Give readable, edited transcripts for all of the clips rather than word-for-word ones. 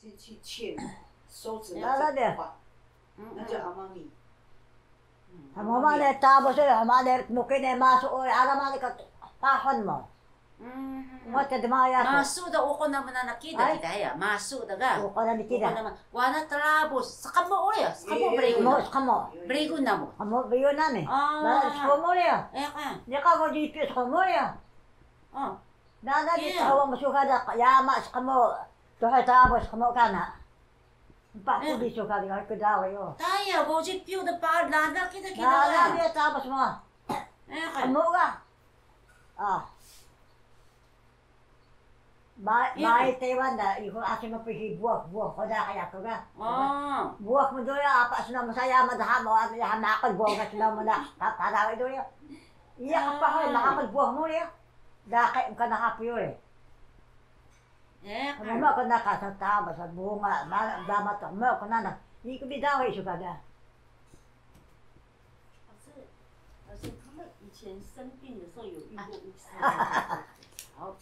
先去切手指那那的那叫阿妈咪。Hamamane tapos hamane mukine masuk alamane ka tahon mo. What the maya? Masuk dah uko naman na nakita kita ya. Masuk dah ga. Uko na nikita. Wana trabos. Sakamo ulit. Sakamo break Mo na. skamo. Break na mo. Amo biyo na ni. Na skamo ya. Ni ka mo di pi skamo ya. Na di tawa mo suka da yama skamo. Doha tapos skamo kana. Bakit di suka di ko daw yo. Taya, 50票的把拿kita kita Na ga. di tapos mo. Amo ga. Mai Taiwan da iko asin mo pihi buah ko da kaya ko ga. Buah mo do ya apa suna masaya madha mo at ya nakal buah ka suna mo na tada do ya. Iya pa ho nakal buah mo ya. Da kay ka na hapo yo ano mo ko na ka sa taba sa bunga damat mo ko na iko bidaw isu ka da. 老师，他们以前生病的时候有遇过巫师。好，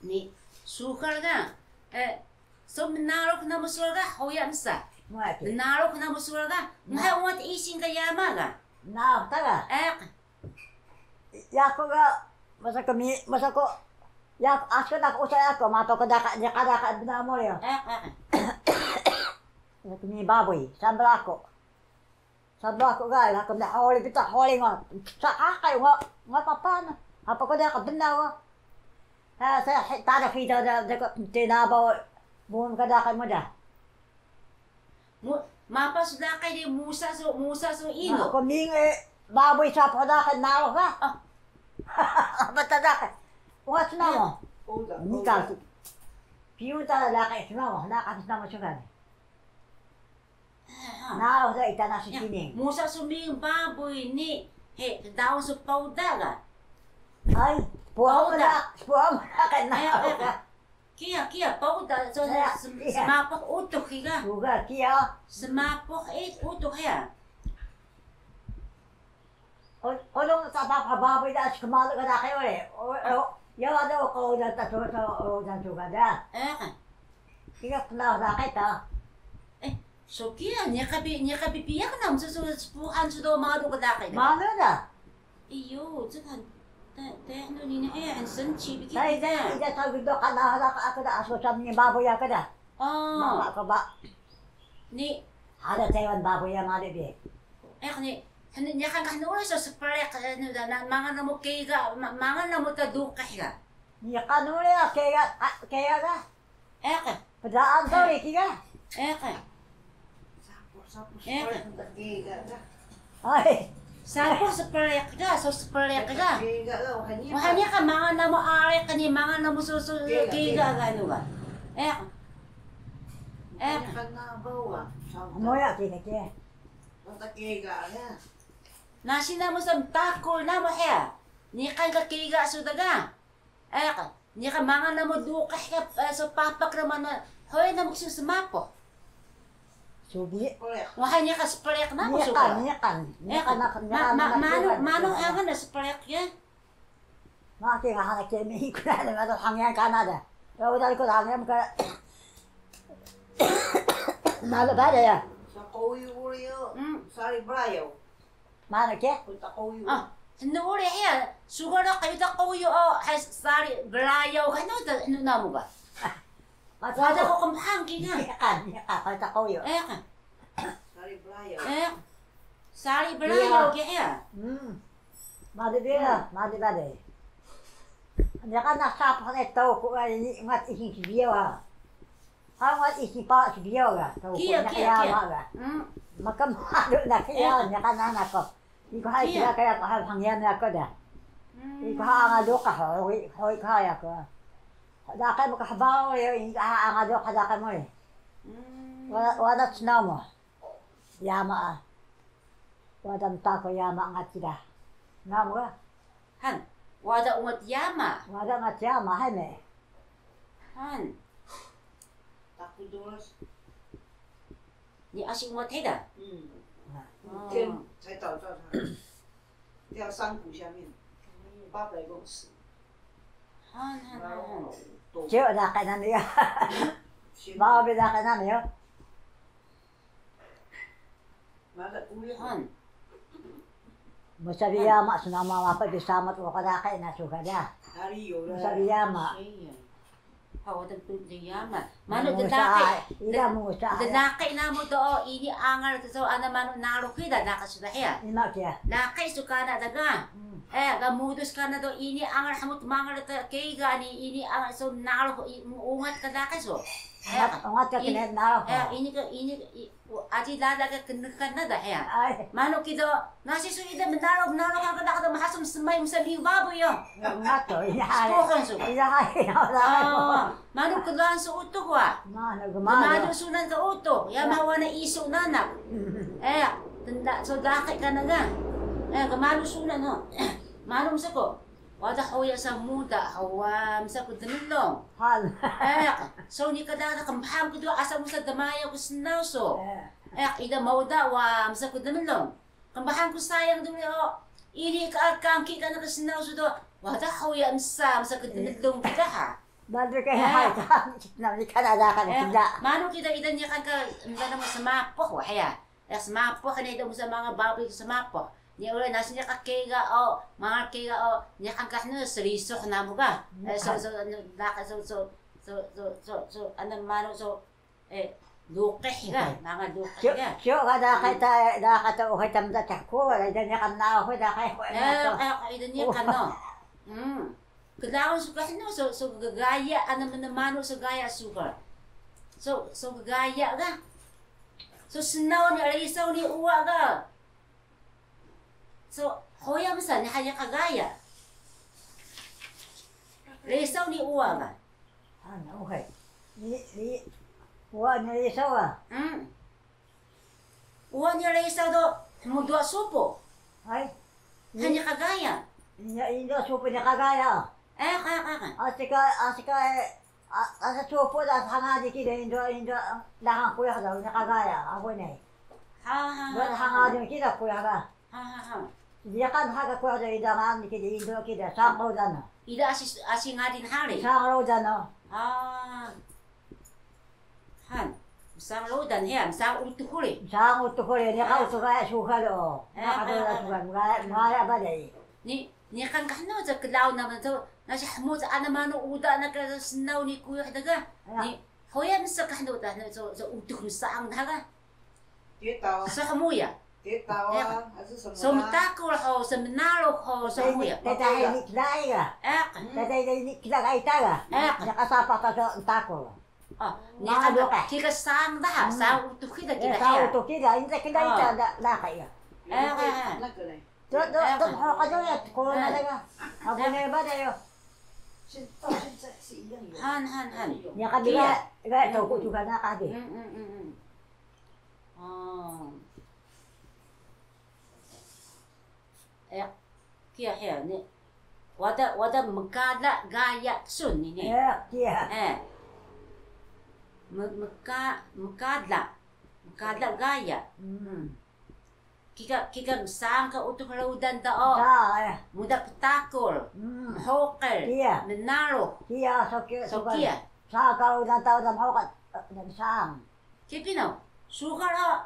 你sukar ga. So menarok na musura ga hoyan sa. Mo ati. Menarok na musura ga. Mahal wat isin ka yama ga. Na taga. Ya ko ga masako ya asko na ko sa ako mato ko da ka na mo yo. Kami baboy sambal ako. Sambal ako ga la ko na holi bita holi nga. Sa akay nga papana. Apa ko da ka binawa. Ha sa tada kita da ko tinabaw buon ka da ka mo da. Mapa sudah kay di musa so ino. Ako ning baboy sa pada ka na ka. Bata da ka. What na mo? Ni ka. Piu ta da ka isma mo na ka isma mo sugan. Na o da itana si kini. Musa suming baboy ni he daw sa pauda ga. Ay, puaw mo na ka na. Kia pauda so semapok utuk higa. Buga kia. Semapok utuk ya. Olong sa baboy da si kamalo ka da kayo Yo ada ko da ta so dan juga da. Kaya na da kay ta. So kia niya kapi piyak nam so puhan so do mga do ka kay. Malo da. Iyo, 这个ano ni na很神奇bigit. Ay da, ida sa gudo ka na ka da aso sa ni baboy ka da. Mama ka ba? Ni Ada Taiwan baboy nga de be. ni niya kan kanula sa sprek ano da mga namo kaya mga namo ta dukah ga. Ni kanule kaya ga. Padaan daw ikiga. Ay, Sapo sprek ga, so sprek ga. Mahanya ka mga namo are kani mga namo susu kaya ga ano ga. moya kini ke. Nasi namo sa takol namo he. Ni kan ka kiga sudaga. Ni ka mga namo dukah ka so papak naman na hoy namo susmapo. Subi. Mahanya ka sprek namo suga. Mano ang na sprek ya. Maki nga hanak ke mi ko na ma hangyan Canada. Yo dal ko hangyan ka. Nalo ba ya? Sa koyu yo. Sari brayo. Mana ke? Punta koyu. Nuuri ya. Sugar na kayo da koyo has sari brayo kano da ano namo ba? Wala ko kumhang kina. Ka ta ko yo. Sari brayo. Sari brayo kaya. Madi ba de. Nya ka na sa pa ne to ko ni ngat ihi biyo ha. Ha ngat ihi pa si biyo ga. To ko na kaya ga. Makam halo na kaya nya ka na ko. Iko hay kaya ko ha hangyan na ko da. Iko ha nga do ka hoy kaya ko. Da ka mo ka habaw yo nga do ka da ka mo wala tsna mo. Yama. Wadam ta ko yama nga tira. Na mo ga. Han. Wada ungat yama. Wada nga yama hay me. Han. Takudoras. Ni asing ungat heda. 天才找到他，掉山谷下面，800公尺。Han. Jo da ka na niya. Baka bila ka namin yun. Han. Musabiyama, sunama mapagisamat o kadakay na sugada. Musabiyama. Hawadan po yaman. Mano dadaki. Ila mo sa Dadaki na mo do ini angal so ana mano narukida nakasudahya. Ima kaya. Nakay sukana daga. Gamudus ka na do ini angal hamut mangal ta kay gani ini angal so nalo ungat ka nakay so. Ungat ka kinet na ako. Ini aji lada ka kenekan na dahya. Ay, Mano kido nasi suida menalo ka kada mahasum semay musabi baboy yo. ungat to. Inahay. Spokan so. Inahay. Inahay. Mano kulan sa uto ko ah. Mano Mano gumano. sunan ka uto. Ya mawa na iso nanak. Tanda so daki ka na nga. Gamano sunan no. Mano sa ko. Wada hoya sa muda hawa sa ko danilong. Han. So ni kada kambaham ko do asa mo sa damaya ko sinaw so. Ida mauda wa sa ko danilong. Kambaham ko sayang do ini ka kangki ka na kasinaw so do. Wada hoya sa ko danilong kita ha. Dali ka hay ka. Nami ka na da ka na. Mano kita idan niya kan ka mo sa mapo haya. Sa mapo kanina mo sa mga baboy sa mapo. Niya ulit nasa niya kakega o mga kega o niya kan kahno serisok na mo ka. Ano mano so lukeh ka mga lukeh ka. Siyo ka da ka ta o kay tamda ko wala dan niya kan na ako da kay. Idan niya kan no. Kailangan suka so gagaya ano man mano sa gaya sugar. So gagaya ka. So sinaw ni alisaw ni uwa ka. So hoya masa ni hanya kagaya. Alisaw ni uwa ka. Ano okay. Ni uwa ni alisaw ah. Uwa ni alisaw do mo dua supo. Ay. Hanya kagaya. Indo supo ni kagaya. Asika asa supo da hangadi ki indo lang ko ya daw nakagaya ako ni. Buat hangadi ki da ko ya ga. Dia kan haga ko da idangan ki indo ki da sangro dan. Ida asi ngadin hari. Sangro dan. Han. Sang lodan ya, sang utuhuri. Sang utuhuri ni ka utuga suka do. Nakadala suka ngaya ba dai. Ni kan kahno sa kalaw naman to. Nasa hamot ana mano uda na ka sinaw ni kuya daga. Ni hoya sa kahno ta so utuk sa ang daga. Sa hamuya. So matakol ho sa menalo ho sa hamuya. Tetay ni klay ga. Tetay ni klay taga. Nakasapa ka sa takol. Ni ka kika sang dah, sang utuk kita kita. Sang utuk kita, inte kita da kaya. Do ho ka do ya ko na daga. Ako na ba dayo. Han. Ya kabila ga to ko juga na kage. Kia ni. Wada magkala gaya sun ni. Kia. Magkala gaya. Kika sang ka utuk laudan dao. Muda petakol. Hokel. Menalo. Kia So kia. Sa ka laudan tao dam hokat dan sang. Kipino. Sugar ha.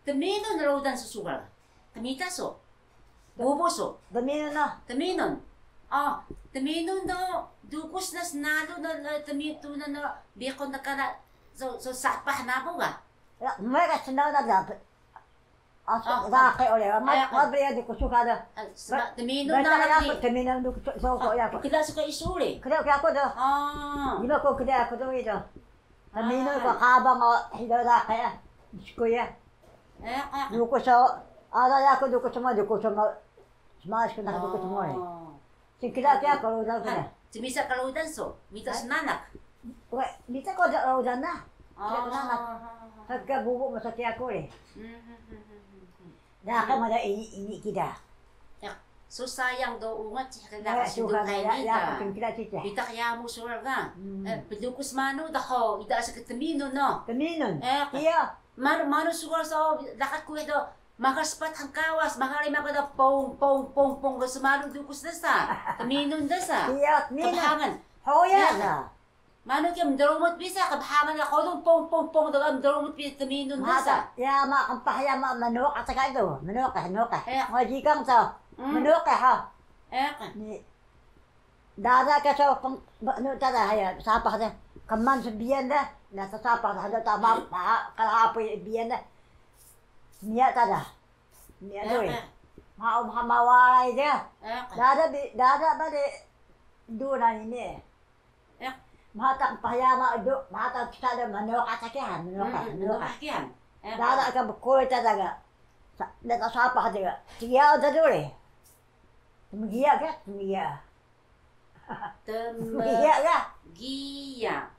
Taminon laudan sa sugar. Tamita so. Buboso. Dami na. Taminon. Taminon do. Dukos na snalo na tamito na bikon na kana. So sapah na po ga. May ka sinaw na dapat. Dake oleh, mabriya di ko suka da. Taminon na lagi. Taminon do so ko ya ko. Kita suka isuli. Kaya ko do. Di ba ko kaya ko do ito. Taminon ko habang hidaw da kaya. Ko ya. Do ko so ada ya ko do ko sama smash ko na do ko mo eh. Sikila kaya ko do ko. Simisa kaludan so, mita sananak. Wah, mita ko do dan na. Sananak. Hagga bubu mo sa kaya ko eh. Dah kan ada ini kita. So sayang do ungat si Kaya suka kay na ya nita. ko kita kita. Bita kaya mo surga. Pedukus mano daho ida sa katamino no. Taminon. Iya. Mano sugar so lakat ko ito. Makaspat ang kawas, makalima ko na pong sa mano dukus na sa. Taminon na sa. Iya, taminon. Kapahangan. Hoya na. Mano kaya mdarumot bisa kabhaman na kodong pong mdarumot bisa taminun bisa. Ya ma kampahya ma manok at saka ito. Manok. Eh. Ngajikang sa manok ha. Ni dada ka sa ano tada haya sapah da kaman sa biyan da nasa sapah da tama kalahapoy biyan da. Niya tada. Niya doy. Mawalay dia. Dada ba de duna ni. Mahatang pahayama do, mahatang sada manok atakihan, manok. Dada ka bukoy talaga. Data sapa ka. Tiyaw da dure. Tumiya ka, tumiya. Tumiya ka. Giya.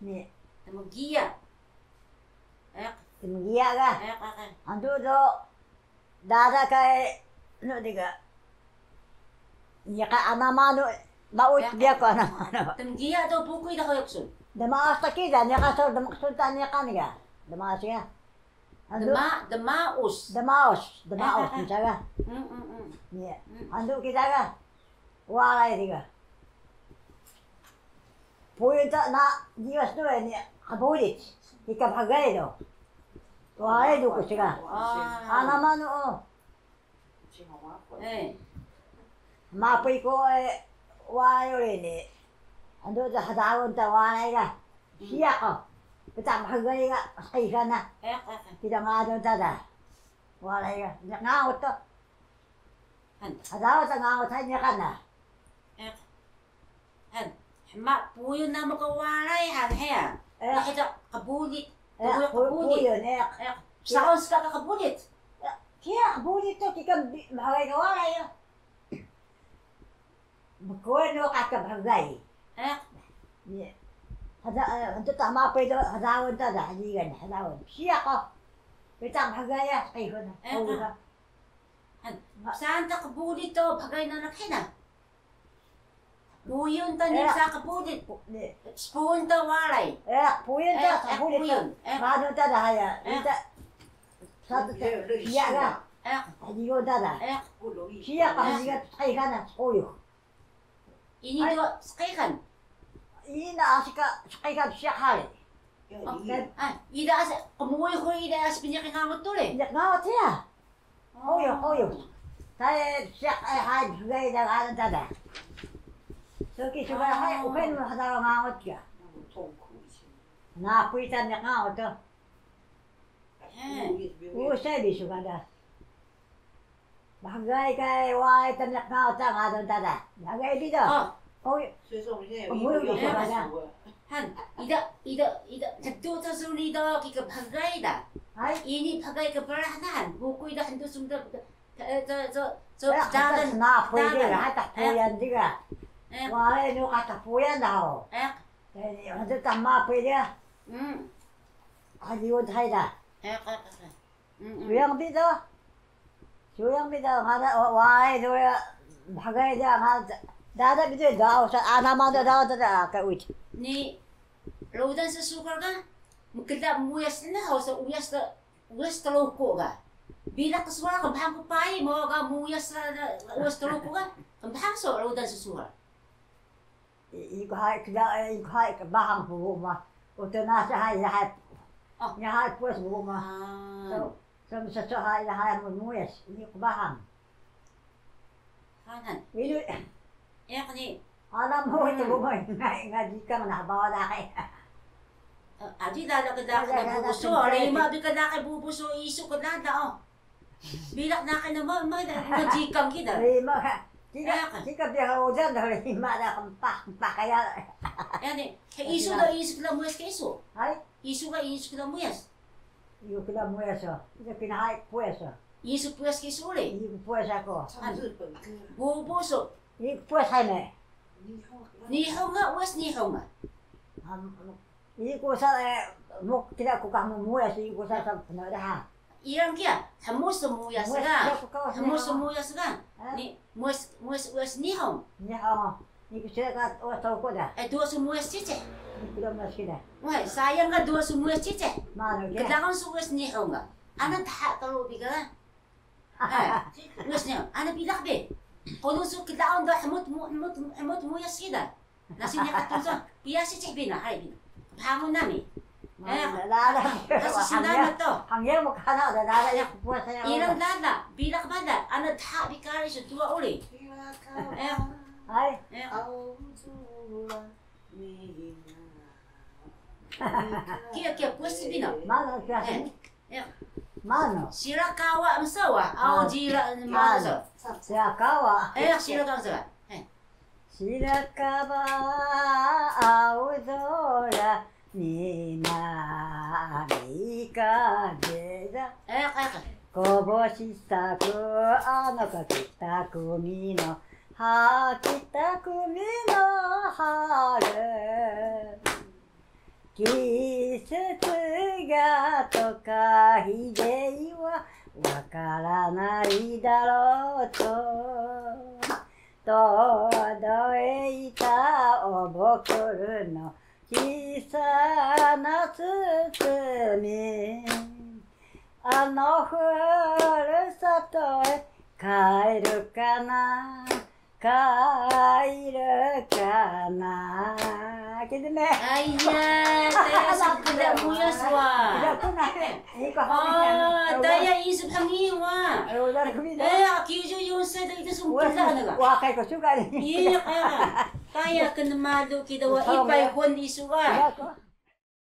Ni. Tumiya. Tumiya ka. Ando do dada kay no diga. Niya ka anamano Bawit dia ko ano. Tenggiya daw bukoy na kayo ksun. Damaas ta kita niya ka so damaksultan niya kaniga. Damaas niya. Damaos misaga. Niya. Ando kita ka. Walay diga. Puyo ta na diwas do niya kabulit. Ikabhagay do. Walay do ko siya. Anamano Mapoy ko wayo rin ando sa hadawon ta wanay ka. Siya ko. Kita mahagay ka. Sakay ka na. Kita nga doon tada. Walay ka. Ngangot to. Hadawon ta ngangot hay niya ka na. Ma, puyo na makawalay han hea. Nakita kabulit. Puyo na. Saos ka kabulit. Kaya kabulit to. Kika mahagay ka walay yo. Magkuhan ka kabhagay. Ito tama pa ito, hadawon ta da, haligan, hadawon. Siya ko. Kita bahagaya, kayo na. Saan ta kabulit to, bagay na nakina? Puyon ta niya sa kabulit. Spoon ta walay. Puyon ta, kabulit to. Mano ta da haya. Siya ka. Haligon ta da. Siya ka, haligan, kayo ka na, puyo. Ini do sakaykan. Ina sakay ka siya kali. Ida as kumuy ko ida as pinyakingamot to eh. Ngawat siya. Oyo. Tayo siya ay gay na alam tada. So kisu ba hay upen mo hadaw ngawat ka. Na puitan na ngawat to. Usay bisu kada. Bagay kay wai tanak ngawat ta ngadon tada. Bagay dito. ida 작두타 소리다 기가 바가이다. 이니 바가이 그 벌하난 보고이다 한두 숨다 저 자는 나 보이게 하다 보얀 디가. 와에 누 갖다 보얀다오. 한두 담마 보이게. 가지고 타이다. 조양비도 하다 와에 누야 바가이다 하다. Dada bitu daw sa anama daw ka uit. Ni rodan sa sukar ka. Mukilda muyas na ho sa uyas talo ko ka. Bila kaswara ka bahang ko pai mo ka muyas uyas talo ko ka. Bahang so rodan sa sukar. Iko hay ka bahang po ma. Uto na sa hay Nhà pues bố mà. Xong sa hay là hay một mũi như có ba hàng. Hanan. Ví dụ Ya kani. Alam mũi thì bố mày ngay đi căng là bao đại. Adi dala ka na bubuso. Alay ma bi ka na kay bubuso isu ka na da. Bilak na ka naman majikang kita. Alay ma. Jika dia hujan dari mana kampak kaya. Yani isu da isu ka muyas ka isu. Hai? Isu ka muyas. Iyo kila muyas oh. Ito pinahay pues oh. Isu pues ka isu uli. Iyo pues ako. Bubuso. Iyo pues hay me. Nihaw nga, uwas nihaw nga. Iyo ko sa muk tidak ko kamu muyas iyo ko sa pinadaha. Iyan kaya, hamus muyas ka. Hamus muyas ka. Ni muas nihaw. Nihaw. Iyo ko sila ka taw ko da. Dua sumuyas cice. Tidak masih dah. Wah, sayang ka dua sumuyas cice. Mana dia? Kailangan sumuyas nihaw nga. Ana taha kalubi ka. Uwas nihaw. Ana bilak be. Kung so kailangan da hamut muyas kita. Nasi niya katunso, biasa cik bina, hari bina. Bangun nami. Lala. Kasi sinama to. Hanggang mo ka na, lala yung kupuha sa'yo. Ilang lala, bilak bada, ano ta, bikari siya, dua uli. Ay. Kia, pwes bina. Mano, siya. Mano. Shirakawa masawa, au jira masawa. Shirakawa. Shirakawa masawa. Shirakawa, au zora. 南風だこぼし咲くあの子北組の北組の春季節がとか日ではわからないだろうと届いたおぼくるの小さな包みあのふるさとへ帰るかな帰るかなgitu deh. Ayah, saya tidak muyas wah. Daya isip hangiwa. Akiyo sa itu sumpah na. Wah, kayak kau suka nih. Iya, kaya kena malu kita wa ipay hon isuwa.